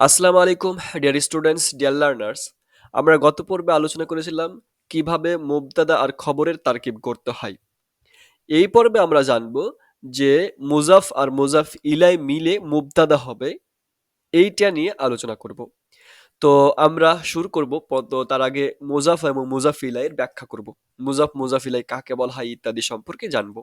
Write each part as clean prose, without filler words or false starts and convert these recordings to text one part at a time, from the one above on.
আসসালামু আলাইকুম dear students, dear learners. আমরা গত পর্বে আলোচনা করেছিলাম কিভাবে মুবতাদা আর খবরের তারকিব করতে হয়। এই পর্বে আমরা জানব যে মুজাফ আর মুজাফ ইলাই মিলে মুবতাদা হবে, এইটা নিয়ে আলোচনা করব। তো আমরা শুরু করব, তো তার আগে মুজাফ এবং মুজাফ ইলাইয়ের ব্যাখ্যা করব। মুজাফ মুজাফ ইলাই কাকে বলা হয় ইত্যাদি সম্পর্কে জানব।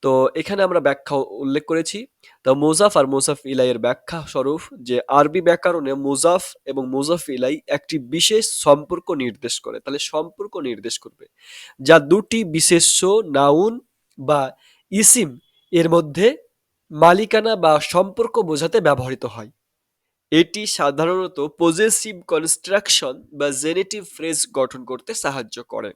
তো এখানে আমরা ব্যাখ্যা উল্লেখ করেছি। তো মুজাফ আর মুজাফ ইলাইয়ের ব্যাখ্যা স্বরূপ যে আরবি ব্যাকরণে মুজাফ এবং মুজাফ ইলাই একটি বিশেষ সম্পর্ক নির্দেশ করে, তাহলে সম্পর্ক নির্দেশ করবে যা দুটি বিশেষ্য নাউন বা ইসিম এর মধ্যে মালিকানা বা সম্পর্ক বোঝাতে ব্যবহৃত হয়। এটি সাধারণত পজেসিভ কনস্ট্রাকশন বা জেনেটিভ ফ্রেজ গঠন করতে সাহায্য করে।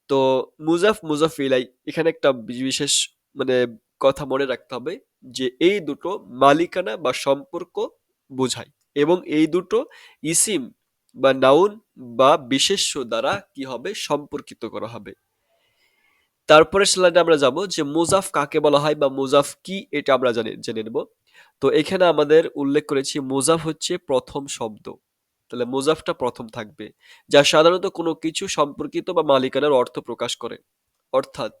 তো মুজাফ মুজাফিলাই এখানে একটা বিশেষ মানে কথা মনে রাখতে হবে যে এই দুটো মালিকানা বা সম্পর্ক বোঝায়, এবং এই দুটো ইসিম বা নাউন বা বিশেষ্য দ্বারা কি হবে সম্পর্কিত করা হবে। তারপরে স্লাইডে আমরা যাব যে মুজাফ কাকে বলা হয় বা মুজাফ কি, এটা আমরা জেনে নেব। তো এখানে আমাদের উল্লেখ করেছি মুজাফ হচ্ছে প্রথম শব্দ, তাহলে মুজাফটা প্রথম থাকবে, যা সাধারণত কোনো কিছু সম্পর্কিত বা মালিকানার অর্থ প্রকাশ করে। অর্থাৎ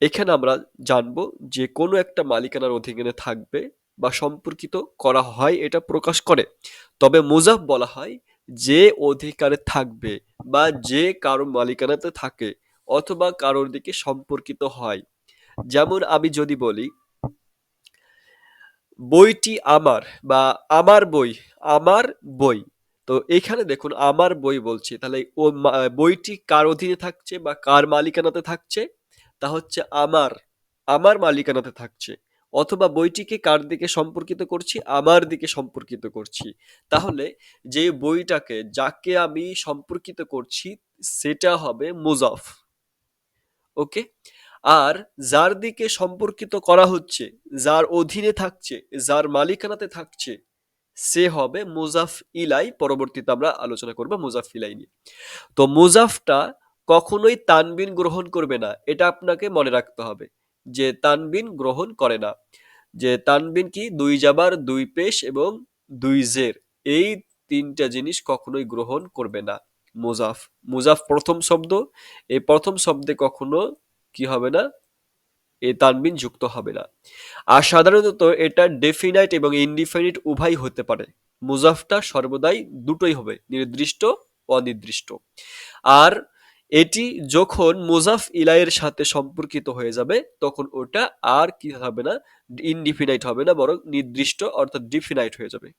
এখানে আমরা জানবো যে কোনো একটা মালিকানার অধীনে থাকবে বা সম্পর্কিত করা হয়, এটা প্রকাশ করে। তবে মুজাফ বলা হয় যে অধিকারে থাকবে বা যে কারো মালিকানাতে থাকে অথবা কারোর দিকে সম্পর্কিত হয়। যেমন আমি যদি বলি বইটি আমার বা আমার বই, আমার বই, তো এখানে দেখুন আমার বই বলছি, তাহলে বইটি কার অধীনে থাকছে বা কার মালিকানাতে থাকছে, তা হচ্ছে আমার, আমার মালিকানাতে থাকছে। অথবা বইটিকে কার দিকে সম্পর্কিত করছি, আমার দিকে সম্পর্কিত করছি। তাহলে যে বইটাকে যাকে আমি সম্পর্কিত করছি সেটা হবে মুজাফ। ওকে। আর যার দিকে সম্পর্কিত করা হচ্ছে, যার অধীনে থাকছে, যার মালিকানাতে থাকছে, সে হবে মুজাফ ইলাই। পরবর্তীতে আমরা আলোচনা করব মুজাফ ইলাই নিয়ে। তো মুজাফটা কখনোই তানবিন গ্রহণ করবে না, এটা আপনাকে মনে রাখতে হবে যে তানবিন গ্রহণ করে না। যে তানবিন কি, দুই জাবার, দুই পেশ এবং দুই জের, এই তিনটা জিনিস কখনোই গ্রহণ করবে না মুজাফ। মুজাফ প্রথম শব্দ, এই প্রথম শব্দে কখনো কি হবে না, এ তানবিন যুক্ত হবে না। আর সাধারণত এটা ডেফিনাইট এবং ইনডিফিনিট উভয় হতে পারে। মুজাফটা সর্বদাই দুটোই হবে, নির্দিষ্ট অনির্দিষ্ট। আর এটি যখন মুজাফ ইলাইয়ের সাথে সম্পর্কিত হয়ে যাবে তখন ওটা আর কি হবে না, ইনডিফিনাইট হবে না, বরং নির্দিষ্ট অর্থাৎ ডিফিনাইট হয়ে যাবে।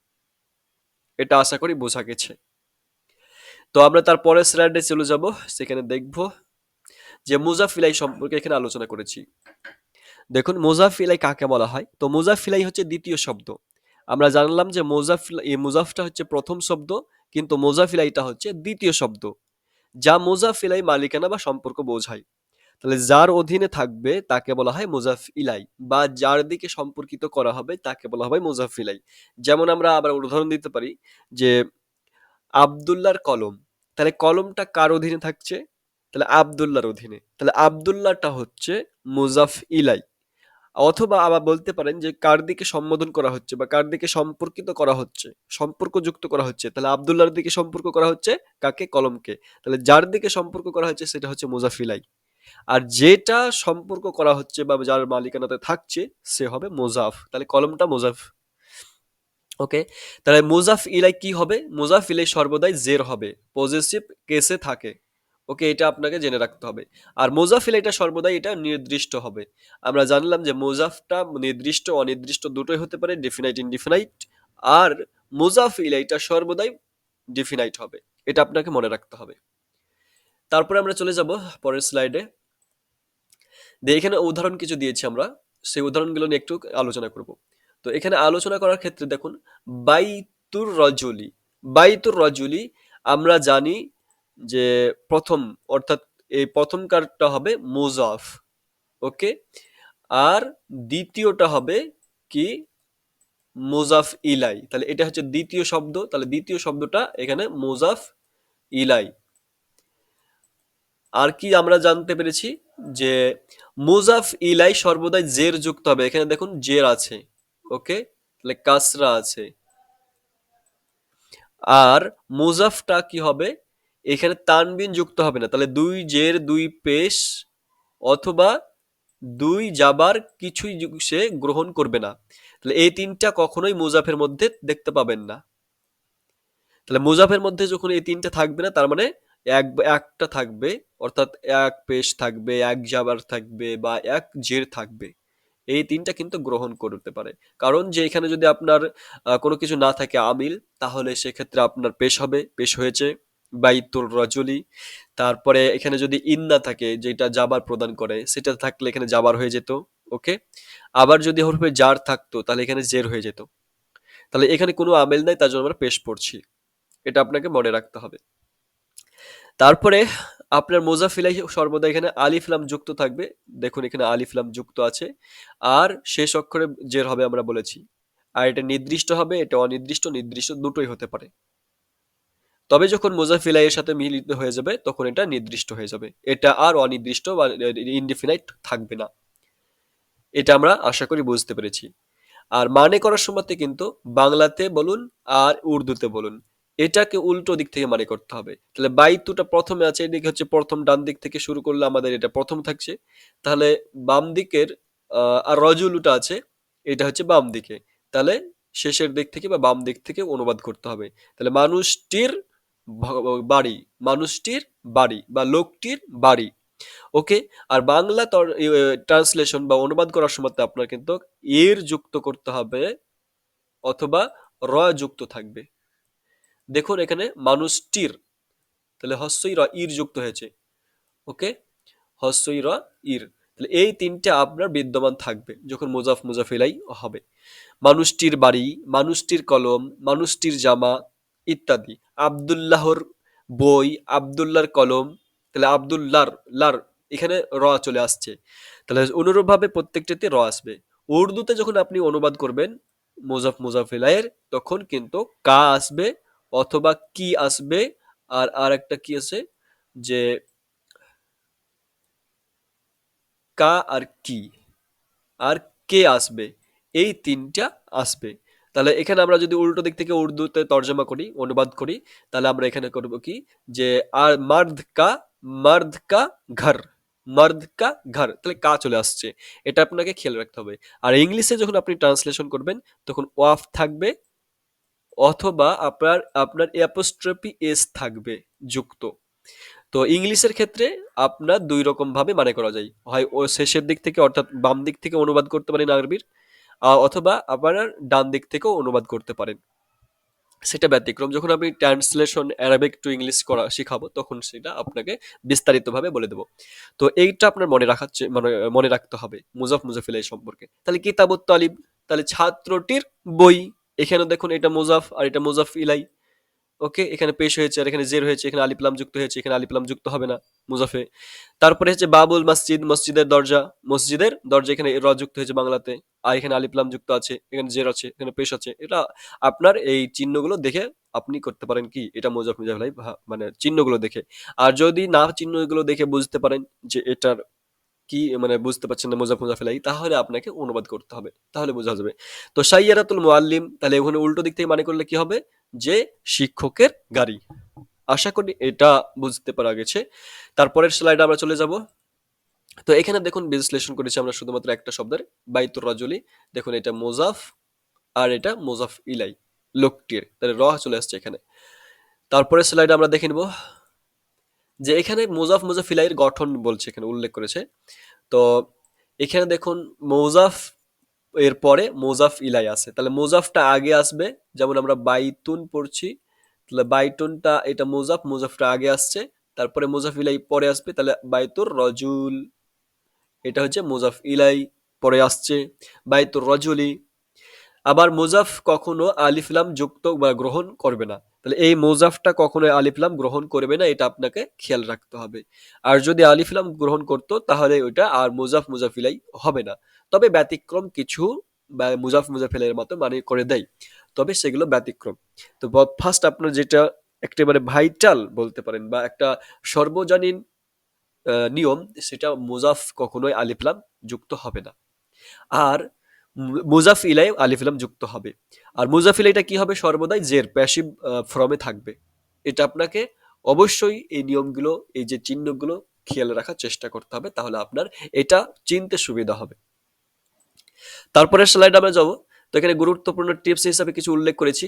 এটা আশা করি বোঝা গেছে। তো আমরা তার পরের স্লাইডে চলে যাব, সেখানে দেখব যে মুজাফ ইলাই সম্পর্কে এখানে আলোচনা করেছি। দেখুন মুজাফিলাই কাকে বলা হয়। তো মুজাফিলাই হচ্ছে দ্বিতীয় শব্দ। আমরা জানলাম যে এই মুজাফটা হচ্ছে প্রথম শব্দ, কিন্তু মুজাফিলাইটা হচ্ছে দ্বিতীয় শব্দ, যা মুজাফিলাই মালিকানা বা সম্পর্ক বোঝায়। তাহলে যার অধীনে থাকবে তাকে বলা হয় মুজাফ ইলাই, বা যার দিকে সম্পর্কিত করা হবে তাকে বলা হবে মুজাফ ইলাই। যেমন আমরা আবার উদাহরণ দিতে পারি যে আব্দুল্লাহর কলম, তাহলে কলমটা কার অধীনে থাকছে, তাহলে আব্দুল্লাহর অধীনে, তাহলে আব্দুল্লাহটা হচ্ছে মুজাফ ইলাই। অথবা আবার বলতে পারেন যে কার দিকে সম্বোধন করা হচ্ছে বা কার দিকে সম্পর্কিত করা হচ্ছে, সম্পর্ক যুক্ত করা হচ্ছে, তাহলে আব্দুল্লাহর দিকে সম্পর্ক করা হচ্ছে কাকে, কলমকে। তাহলে যার দিকে সম্পর্ক করা হচ্ছে সেটা হচ্ছে মুজাফিলাই। আর যেটা সম্পর্ক করা হচ্ছে বা যার মালিকানাতে থাকছে সে হবে মুজাফ, তাহলে কলমটা মুজাফ। ওকে। তাহলে মুজাফ ইলাই কি হবে, মুজাফ ইলাই সর্বদাই জের হবে, পজেসিভ কেসে থাকে। ওকে, এটা আপনাকে জেনে রাখতে হবে। আর মুজাফ ইলাইটা সর্বদাই এটা নির্দিষ্ট হবে। আমরা জানলাম যে মুজাফটা নির্দিষ্ট অনির্দিষ্ট দুটোই হতে পারে, ডেফিনাইট ইনডিফিনাইট। আর মুজাফ ইলাইটা সর্বদাই ডিফিনাইট হবে, এটা আপনাকে মনে রাখতে হবে। তারপরে আমরা চলে যাব পরের স্লাইডে। এখানে উদাহরণ কিছু দিয়েছি আমরা, সেই উদাহরণগুলো নিয়ে একটু আলোচনা করব। তো এখানে আলোচনা করার ক্ষেত্রে দেখুন বাইতুর রজুলি, বাইতুর রজুলি আমরা জানি যে প্রথম, অর্থাৎ এই প্রথম কারটা হবে মুজাফ। ওকে। আর দ্বিতীয়টা হবে কি, মুজাফ ইলাই, তাহলে এটা হচ্ছে দ্বিতীয় শব্দ, তাহলে দ্বিতীয় শব্দটা এখানে মুজাফ ইলাই। আর কি আমরা জানতে পেরেছি যে মুজাফ ইলাই সর্বদাই জের যুক্ত হবে, এখানে দেখুন জের আছে। ওকে, তাহলে কাসরা আছে, আর মুজাফটা কি হবে, এখানে তানবিন যুক্ত হবে না, তাহলে দুই জের দুই পেশ অথবা দুই জাবার কিছুই সে গ্রহণ করবে না। তাহলে এই তিনটা কখনোই মুজাফের মধ্যে দেখতে পাবেন না। তাহলে মুজাফের মধ্যে যখন এই তিনটা থাকবে না, তার মানে একটা থাকবে, অর্থাৎ এক পেশ থাকবে, এক জাবার থাকবে বা এক জের থাকবে। এই তিনটা কিন্তু গ্রহণ করতে পারে। কারণ যে এখানে যদি আপনার কোনো কিছু না থাকে আমিল, তাহলে সেক্ষেত্রে আপনার পেশ হবে, পেশ হয়েছে বাইতুর রজলি। তারপরে এখানে যদি ইন না থাকে, যেটা জাবার প্রদান করে, সেটা থাকলে এখানে জাবার হয়ে যেত। ওকে। আবার যদি হরফে জার থাকতো, তাহলে এখানে জের হয়ে যেত। তাহলে এখানে কোনো আমেল নাই, তার জন্য আমরা পেশ পড়ছি। এটা আপনাকে মনে রাখতে হবে। তারপরে আপনার মোজাফিলাই সর্বদা এখানে আলিফ লাম যুক্ত থাকবে। দেখুন এখানে আলিফ লাম যুক্ত আছে, আর শেষ অক্ষরে জের হবে আমরা বলেছি। আর এটা নির্দিষ্ট হবে, এটা অনির্দিষ্ট, নির্দিষ্ট দুটোই হতে পারে। তবে যখন মোজাফিলাই এর সাথে মিলিত হয়ে যাবে, তখন এটা নির্দিষ্ট হয়ে যাবে, এটা আর অনির্দিষ্ট বা ইনডিফিনাইট থাকবে না। এটা আমরা আশা করি বুঝতে পেরেছি। আর মানে করার সময়তে কিন্তু বাংলাতে বলুন আর উর্দুতে বলুন, এটাকে উল্টো দিক থেকে মানে করতে হবে। তাহলে বাইতুটা প্রথমে আছে, এদিকে হচ্ছে প্রথম, ডান দিক থেকে শুরু করলে আমাদের এটা প্রথম থাকছে। তাহলে বাম দিকের আর রজুলুটা আছে, এটা হচ্ছে বাম দিকে। তাহলে শেষের দিক থেকে বা বাম দিক থেকে অনুবাদ করতে হবে। তাহলে মানুষটির বাড়ি, মানুষটির বাড়ি বা লোকটির বাড়ি। ওকে। আর বাংলা ট্রান্সলেশন বা অনুবাদ করার সময় আপনার কিন্তু এর যুক্ত করতে হবে অথবা র যুক্ত থাকবে। দেখুন এখানে মানুষটির, তাহলে হস্যই র ইর যুক্ত হয়েছে। ওকে। হস্যই র ইর, তাহলে এই তিনটা আপনার বিদ্যমান থাকবে যখন মুজাফ মুজাফিলাই হবে। মানুষটির বাড়ি, মানুষটির কলম, মানুষটির জামা ইত্যাদি। আব্দুল্লাহর বই, আব্দুল্লাহর কলম, তাহলে আব্দুল্লাহর লার এখানে র চলে আসছে। তাহলে অনুরূপভাবে প্রত্যেকটাতে র আসবে। উর্দুতে যখন আপনি অনুবাদ করবেন মুজাফ মুজাফিলাইয়ের, তখন কিন্তু কা আসবে অথবা কি আসবে, আর আর একটা কি আছে যে কা আর কি আর কে আসবে, এই তিনটা আসবে। তাহলে এখানে আমরা যদি উল্টো দিক থেকে উর্দুতে তর্জমা করি, অনুবাদ করি, তাহলে আমরা এখানে করব কি, যে আর মার্দ কা ঘর, মার্দ কা ঘর, তাহলে কা চলে আসছে। এটা আপনাকে খেয়াল রাখতে হবে। আর ইংলিশে যখন আপনি ট্রান্সলেশন করবেন, তখন ওয়াফ থাকবে অথবা আপনার আপনার অ্যাপোস্ট্রফি এস থাকবে যুক্ত। তো ইংলিশের ক্ষেত্রে আপনার দুই রকম ভাবে মানে করা যায়, হয় ও শেষের দিক থেকে অর্থাৎ বাম দিক থেকে অনুবাদ করতে পারেন আরবির, অথবা আপনার ডান দিক থেকেও অনুবাদ করতে পারেন। সেটা ব্যতিক্রম, যখন আমি ট্রান্সলেশন অ্যারাবিক টু ইংলিশ করা শিখাবো, তখন সেটা আপনাকে বিস্তারিতভাবে বলে দেবো। তো এইটা আপনার মনে রাখার মানে মনে রাখতে হবে মুজাফ মুজাফিলাই সম্পর্কে। তাহলে কিতাবুত তালিব, তাহলে ছাত্রটির বই। এখানে দেখুন এটা মুজাফ আর এটা মুজাফ ইলাই। ওকে, এখানে পেশ হয়েছে আর এখানে জের হয়েছে, এখানে আলিফ লাম যুক্ত হয়েছে, এখানে আলিফ লাম যুক্ত হবে না মুজাফে। তারপরে হচ্ছে বাবুল মসজিদ, মসজিদের দরজা, মসজিদের দরজা, এখানে র যুক্ত হয়েছে বাংলাতে, আর এখানে আলিফ লাম যুক্ত আছে, এখানে জের আছে, এখানে পেশ আছে। এটা আপনার এই চিহ্নগুলো দেখে আপনি করতে পারেন কি, এটা মুজাফ মুজাফ লাই মানে চিহ্নগুলো দেখে। আর যদি না চিহ্নগুলো দেখে বুঝতে পারেন যে এটার কি মানে বুঝতে পারছেন না মুজাফ মুজাফিলাই, তাহলে আপনাকে অনুবাদ করতে হবে, তাহলে বোঝা যাবে। তো সাইয়ারাতুল মুআল্লিম, তাহলে ওখানে উল্টো দিক থেকে মানে করলে কি হবে, যে শিক্ষকের গাড়ি। আশা করি এটা বুঝতে পারা গেছে। তারপরের স্লাইডে আমরা চলে যাব। তো এখানে দেখুন বিশ্লেষণ করেছি আমরা শুধুমাত্র একটা শব্দের, বাইতুর রাজুলি। দেখুন এটা মুজাফ আর এটা মুজাফ ইলাই, লোকটির, তাহলে র চলে আসছে এখানে। তারপরে স্লাইডে আমরা দেখে নিব যে এখানে মুজাফ মুজাফ ইলাইয়ের গঠন বলছে, এখানে উল্লেখ করেছে। তো এখানে দেখুন মুজাফ এর পরে মুজাফ ইলাই আছে, তাহলে মুজাফটা আগে আসবে। যেমন আমরা বাইতুন পড়ছি, তাহলে বাইতুনটা এটা মুজাফ, মুজাফটা আগে আসছে, তারপরে মুজাফ ইলাই পরে আসবে, তাহলে বাইতুর রজুল, এটা হচ্ছে মুজাফ ইলাই পরে আসছে, বাইতুর রজুলি। আবার মুজাফ কখনো আলিফ লাম যুক্ত বা গ্রহণ করবে না, তাহলে এই মুজাফটা কখনো আলিফ লাম গ্রহণ করবে না, এটা আপনাকে খেয়াল রাখতে হবে। আর যদি আলিফ লাম গ্রহণ করতো, তাহলে ওইটা আর মুজাফ মুজাফিলাই হবে না। তবে ব্যতিক্রম কিছু বা মুজাফ মুজাফিলের মতো মানে করে দেয়, তবে সেগুলো ব্যতিক্রম। তো ফার্স্ট আপনার যেটা একেবারে ভাইটাল বলতে পারেন বা একটা সর্বজনীন নিয়ম, সেটা মুজাফ কখনোই আলিফ লাম যুক্ত হবে না। আর মুজাফ ইলাই আলিফ লাম যুক্ত হবে। আর মুজাফ ইলাইটা কি হবে? সর্বদাই জের প্যাসিভ ফর্মে থাকবে। এটা আপনাকে অবশ্যই এই নিয়মগুলো, এই যে চিহ্নগুলো খেয়াল রাখার চেষ্টা করতে হবে, তাহলে আপনার এটা চিনতে সুবিধা হবে। তারপরের স্লাইডে আমরা যাব। তো এখানে গুরুত্বপূর্ণ টিপস হিসাবে কিছু উল্লেখ করেছি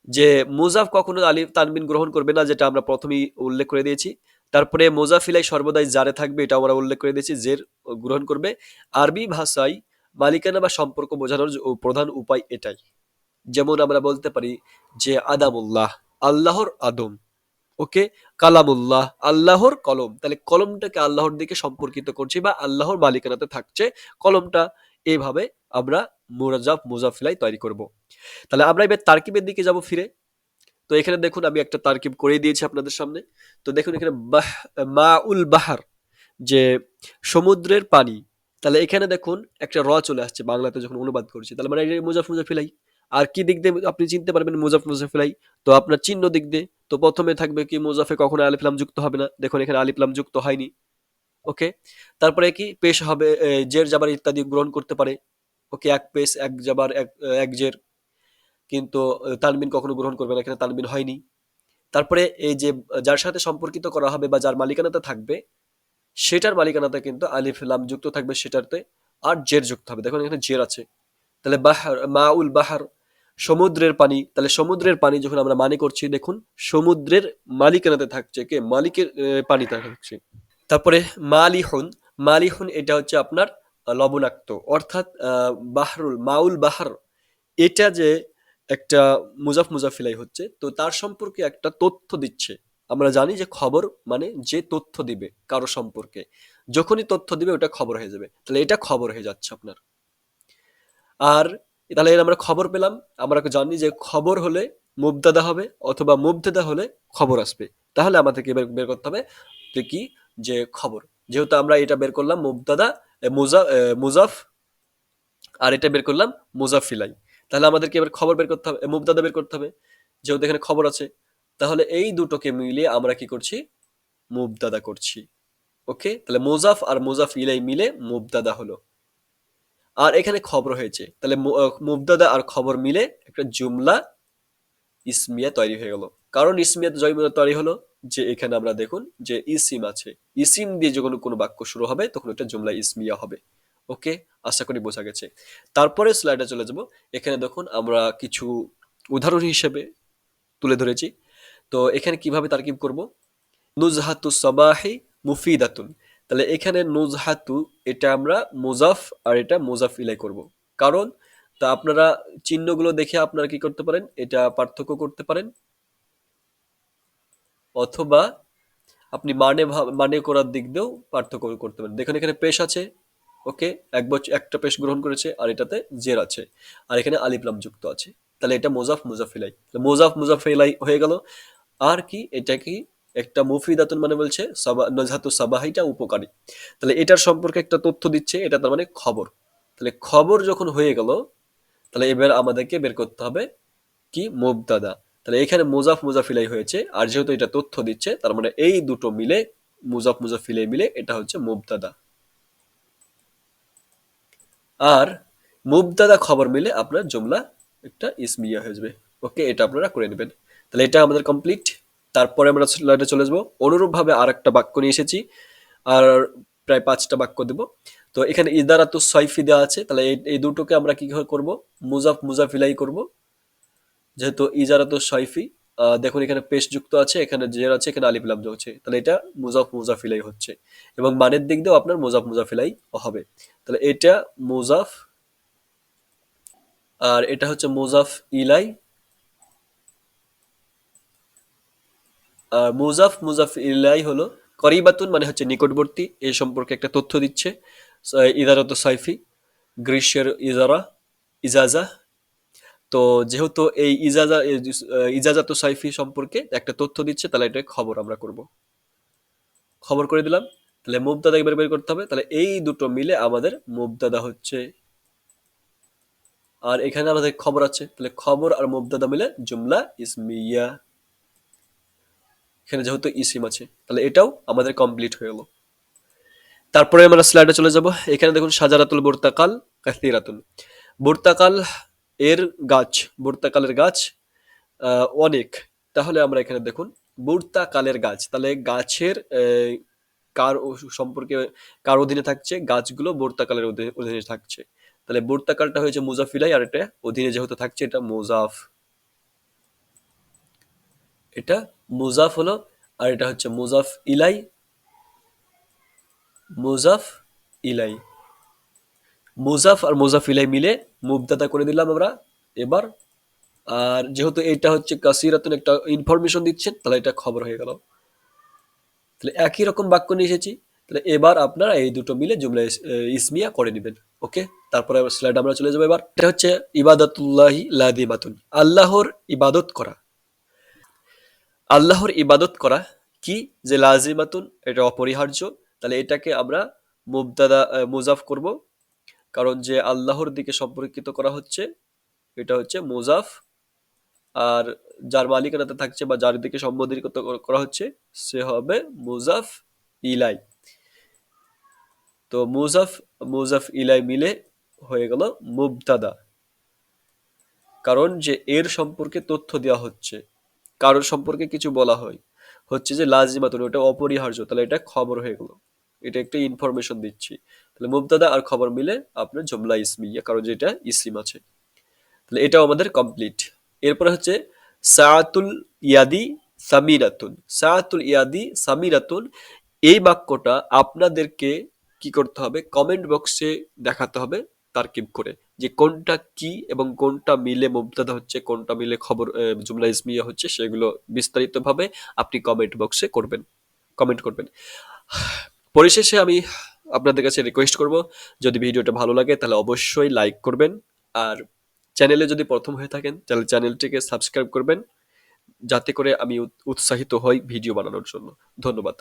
যে মুজাফ কখনো আলিফ তানবিন গ্রহণ করবে না, যেটা আমরা প্রথমেই উল্লেখ করে দিয়েছি। তারপরে মুজাফিলাই সর্বদাই জারে থাকবে, এটা আমরা উল্লেখ করে দিয়েছি, জের গ্রহণ করবে। আরবি ভাষায় মালিকানা বা সম্পর্ক বোঝানোর প্রধান উপায় এটাই। যেমন আমরা বলতে পারি যে আদামুল্লাহ, আল্লাহর আদম। ওকে, কালামুল্লাহ, আল্লাহর কলম। তাহলে কলমটাকে আল্লাহর দিকে সম্পর্কিত করছি বা আল্লাহর মালিকানাতে থাকছে কলমটা। এইভাবে আমরা মুরাজাফ মুজাফিলাই তৈরি করব। তাহলে আমরা এবার তারকিবের দিকে যাব ফিরে। তো এখানে দেখুন আমি একটা তারকিব করে দিয়েছি আপনাদের সামনে। তো দেখুন এখানে মাউল বাহার, যে সমুদ্রের পানি। তাহলে এখানে দেখুন একটা র চলে আসছে বাংলাতে যখন অনুবাদ করছি, তাহলে মানে মুজাফ মুজাফিলাই। আর কি দিক দিয়ে আপনি চিনতে পারবেন মুজাফ মুজাফিলাই? তো আপনার চিহ্ন দিক দিয়ে। তো প্রথমে থাকবে কি, মুজাফে কখনো আলিফ লাম যুক্ত হবে না, দেখুন এখানে আলিফ লাম যুক্ত হয়নি। ওকে, তারপরে কি পেশ হবে, জের জাবার ইত্যাদি গ্রহণ করতে পারে। ওকে, এক পেশ এক জাবার এক জের, কিন্তু তানবিন কখনো গ্রহণ করবে না, এখানে তানবিন হয়নি। তারপরে এই যে যার সাথে সম্পর্কিত করা হবে বা যার মালিকানাতে থাকবে, সেটার মালিকানাতে কিন্তু আলিফ লাম যুক্ত থাকবে সেটাতে, আর জের যুক্ত হবে। দেখুন এখানে জের আছে। তাহলে বাহার, মাউল বাহার, সমুদ্রের পানি। তাহলে সমুদ্রের পানি যখন আমরা মানে করছি, দেখুন সমুদ্রের মালিকানাতে থাকছে কে, মালিকের পানিতে থাকছে। তারপরে মালিহুন, মালিহুন এটা হচ্ছে আপনার লবণাক্ত, অর্থাৎ বাহরুল মাউল বাহার, এটা যে একটা মুজাফ মুজাফিলাই হচ্ছে, তো তার সম্পর্কে একটা তথ্য দিচ্ছে। আমরা জানি যে খবর মানে যে তথ্য দিবে কারো সম্পর্কে, যখনই তথ্য দিবে ওটা খবর হয়ে যাবে। তাহলে এটা খবর হয়ে যাচ্ছে আপনার। আর তাহলে এর আমরা খবর পেলাম। আমরা জানি যে খবর হলে মুবতাদা হবে, অথবা মুবতাদা হলে খবর আসবে। তাহলে আমাদেরকে বের বের করতে হবে যে কি, যে খবর। যেহেতু আমরা এটা বের করলাম মুবতাদা, মুজাফ, আর এটা বের করলাম মুজাফিলাই, তাহলে আমাদেরকে এবার খবর বের করতে হবে, মুবতাদা বের করতে হবে। যেহেতু এখানে খবর আছে, তাহলে এই দুটোকে মিলিয়ে আমরা কি করছি, মুবতাদা করছি। ওকে, তাহলে মুজাফ আর মুজাফ ইলাই মিলে মুবতাদা হলো। আর এখানে খবর হয়েছে, তাহলে মুবতাদা আর খবর মিলে একটা জুমলা ইসমিয়া তৈরি হয়ে গেল। কারণ ইসমিয়া জয়মিয়া তৈরি হলো যে এখানে আমরা দেখুন যে ইসিম আছে, ইসিম দিয়ে যখন কোনো বাক্য শুরু হবে তখন এটা জুমলা ইসমিয়া হবে। ওকে, আশা করি বোঝা গেছে। তারপরে স্লাইডে চলে যাব। এখানে দেখুন আমরা কিছু উদাহরণ হিসেবে তুলে ধরেছি। তো এখানে কিভাবে তারকিব করব, নুজহাতু সাবাহি মুফিদাতুন। তাহলে এখানে নুজহাতু, এটা আমরা মুজাফ আর এটা মুজাফ ইলাই করব। কারণ তা আপনারা চিহ্নগুলো দেখে আপনারা কি করতে পারেন, এটা পার্থক্য করতে পারেন, অথবা আপনি মানে করার দিক দিয়েও পার্থক্য করতে পারেন। দেখুন এখানে পেশ আছে। ওকে, একটা পেশ গ্রহণ করেছে, আর এটাতে জের আছে, আর এখানে আলিফ লাম যুক্ত আছে। তাহলে এটা মোজাফ মুজাফিলাই, মোজাফ মুজাফিলাই হয়ে গেল। আর কি, এটা কি একটা মুফিদাতুন, মানে বলছে নজহাতু সাবাহিটা উপকারী। তাহলে এটার সম্পর্কে একটা তথ্য দিচ্ছে, এটা তার মানে খবর। তাহলে খবর যখন হয়ে গেল, তাহলে এবার আমাদেরকে বের করতে হবে কি, মুবতাদা। তাহলে এখানে মুজাফ মুজাফিলাই হয়েছে, আর যেহেতু এটা তথ্য দিচ্ছে, তার মানে এই দুটো মিলে, মুজাফ মুজাফিলাই মিলে এটা হচ্ছে মুবতাদা। আর মুবতাদা খবর মিলে আপনার জুমলা একটা ইসমিয়া হয়ে যাবে। ওকে, এটা আপনারা করে নেবেন। তাহলে এটা আমাদের কমপ্লিট। তারপরে আমরা স্লাইডে চলে আসবো। অনুরূপভাবে আর একটা বাক্য নিয়ে এসেছি, আর প্রায় 5টা বাক্য দেব। তো এখানে ইদারাতুস সাইফি দেওয়া আছে, তাহলে এই দুটোকে আমরা কি করব, মুজাফ মুজাফিলাই করব। যেহেতু ইজারাতুস সাইফি, দেখুন এখানে পেশ যুক্ত আছে, এখানে জের আছে, এখানে আলিফ লাম আছে, তাহলে এটা মুজাফ মুজাফিলাই হচ্ছে, এবং মানের দিক দিয়েও আপনার মুজাফ মুজাফিলাই হবে। তাহলে এটা মুজাফ, আর এটা হচ্ছে মুজাফ ইলাই। আর মুজাফ মুজাফ ইলাই হলো করিবাতুন, মানে হচ্ছে নিকটবর্তী, এই সম্পর্কে একটা তথ্য দিচ্ছে। ইদারাত সাইফি, গ্রীষ্মের ইজারা, ইজাজা। তো যেহেতু এই ইজাজাত সাইফি সম্পর্কে একটা তথ্য দিচ্ছে, তাহলে এটা খবর আমরা করব, খবর করে দিলাম। তাহলে মুবতাদা এবার বের করতে হবে, তাহলে এই দুটো মিলে আমাদের মুবতাদা হচ্ছে। আর এখানে আমাদের খবর আছে, তাহলে খবর আর মুবতাদা মিলে জুমলা ইসমিয়া। এখানে যেহেতু ইসিম আছে, তাহলে এটাও আমাদের কমপ্লিট হয়ে গেল। তারপরে আমরা স্লাইডে চলে যাব। এখানে দেখুন সাজারাতুল বুরতাকাল কাসিরাতুন, বুর্তাকাল এর গাছ, বুর্তাকালের গাছ অনেক। তাহলে আমরা এখানে দেখুন বুর্তাকালের গাছ, তাহলে গাছের কার সম্পর্কে কার অধীনে থাকছে, গাছগুলো বুর্তাকালের অধীনে থাকছে। তাহলে বুর্তাকালটা হয়েছে মুজাফ ইলাই, আর এটা অধীনে যেহেতু থাকছে এটা মুজাফ, এটা মুজাফ হলো, আর এটা হচ্ছে মুজাফ ইলাই, মুজাফ ইলাই। মুজাফ আর মুজাফ ইলাই মিলে মুবতাদা করে দিলাম আমরা এবার। আর যেহেতু এটা হচ্ছে কাসিরাতুন, একটা ইনফরমেশন দিচ্ছেন, তাহলে এটা খবর হয়ে গেল। তাহলে একই রকম বাক্য নিয়ে এসেছি। তাহলে এবার আপনারা এই দুটো মিলে জুমলা ইসমিয়া করে নেবেন। ওকে, তারপরে স্লাইড আমরা চলে যাবো। এবার এটা হচ্ছে ইবাদতুল্লাহি লাযিমাতুন, আল্লাহর ইবাদত করা। আল্লাহর ইবাদত করা কি, যে লাজিমাতুন, এটা অপরিহার্য। তাহলে এটাকে আমরা মুবতাদা মুজাফ করব, কারণ যে আল্লাহর দিকে সম্পর্কিত করা হচ্ছে এটা হচ্ছে মুজাফ, আর যার মালিকানাতে থাকছে বা যার দিকে সম্বোধিত করা হচ্ছে সে হবে মুজাফ ইলাই। তো মুজাফ মুজাফ ইলাই মিলে হয়ে গেল মুবতাদা, কারণ যে এর সম্পর্কে তথ্য দেওয়া হচ্ছে, কারোর সম্পর্কে কিছু বলা হয় হচ্ছে যে লাজিমাতুন, ওটা অপরিহার্য, তাহলে এটা খবর হয়ে গেল, এটা একটা ইনফরমেশন দিচ্ছি। তাহলে মুবতাদা আর খবর মিলে আপনার জুমলা ইসমিয়া, কারণ যেটা ইসিম আছে। তাহলে এটাও আমাদের কমপ্লিট। এরপরে হচ্ছে সাআতুল ইয়াদি সামিরাতুন, সাআতুল ইয়াদি সামিরাতুন। এই বাক্যটা আপনাদেরকে কি করতে হবে, কমেন্ট বক্সে দেখাতে হবে তারকিব করে, যে কোনটা কি এবং কোনটা মিলে মুবতাদা হচ্ছে, কোনটা মিলে খবর জুমলা ইসমিয়া হচ্ছে, সেগুলো বিস্তারিতভাবে আপনি কমেন্ট বক্সে করবেন, কমেন্ট করবেন। পরিশেষে আমি আপনাদের কাছে রিকোয়েস্ট করব, যদি ভিডিওটা ভালো লাগে তাহলে অবশ্যই লাইক করবেন, আর চ্যানেলে যদি প্রথম হয়ে থাকেন তাহলে চ্যানেলটিকে সাবস্ক্রাইব করবেন, যাতে করে আমি উৎসাহিত হই ভিডিও বানানোর জন্য। ধন্যবাদ।